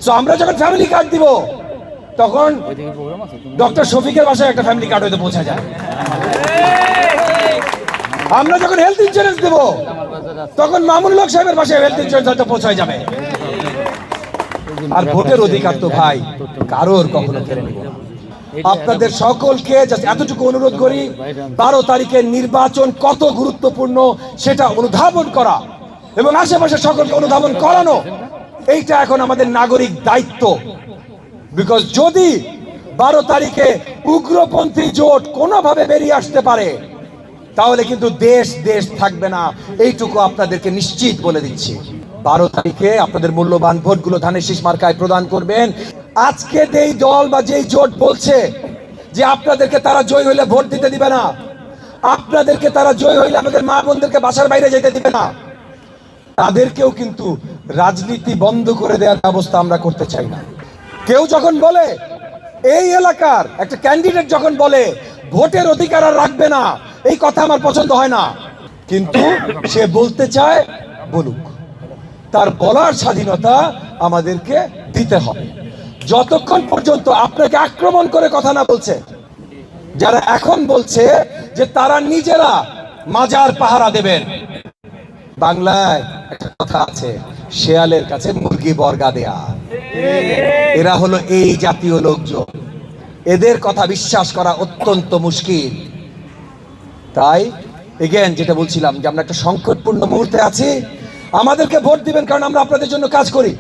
So আমরা যখন family card দিব তখন ডক্টর শফিকের বাসায় একটা ফ্যামিলি কার্ড হয়তো পৌঁছা যায়। আমরা যখন হেলথ ইন্স্যুরেন্স দেব তখন মামুনুল হক সাহেবের বাসায় হেলথ ইন্স্যুরেন্স হয়তো পৌঁছায় যাবে। আর ভোটের অধিকার তো ভাই কারোর কখনো কেড়ে নেব না। আপনাদের সকলকে এতটুকু অনুরোধ করি, 12 তারিখের নির্বাচন কত গুরুত্বপূর্ণ সেটা অনুধাবন করা এবং আশেপাশে সকলকে অনুধাবন করানো, এইটা এখন আমাদের নাগরিক দায়িত্ব। বিকজ যদি 12 তারিখে উগ্রপন্থী জোট কোনোভাবে বেরিয়ে আসতে পারে তাহলে কিন্তু দেশ থাকবে না, এইটুকু আপনাদেরকে নিশ্চিত বলে দিচ্ছি। 12 তারিখে আপনাদের মূল্যবান ভোটগুলো ধানের শীষ মার্কায় প্রদান করবেন। আজকে যেই দল বা যেই জোট বলছে যে আপনাদেরকে তারা জয় হইলে ভোট দিতে দিবে না, আপনাদেরকে তারা জয় হইলে আমাদের মা বোনদেরকে বাসার বাইরে যেতে দিবে না, তাদেরকেও কিন্তু রাজনীতি বন্ধ করে দেওয়ার ব্যবস্থা আমরা করতে চাই না। কেউ যখন বলে, এই এলাকার একটা ক্যান্ডিডেট যখন বলে ভোটের অধিকার আর রাখবে না, এই কথা আমার পছন্দ হয় না। কিন্তু সে বলতে চায় বলুক, তার বলার স্বাধীনতা আমাদেরকে দিতে হবে। যতক্ষণ পর্যন্ত আপনাকে আক্রমণ করে কথা না বলছে, যারা এখন বলছে যে তারা নিজেরা মাজার পাহারা দেবেন, বাংলায় একটা কথা আছে, শেয়ালের কাছে মুরগি বর্গা দেয়া। এরা হলো এই জাতীয় লোকজন, এদের কথা বিশ্বাস করা অত্যন্ত মুশকিল। তাই এগেন যেটা বলছিলাম যে আমরা একটা সংকটপূর্ণ মুহূর্তে আছি, আমাদেরকে ভোট দিবেন কারণ আমরা আপনাদের জন্য কাজ করি।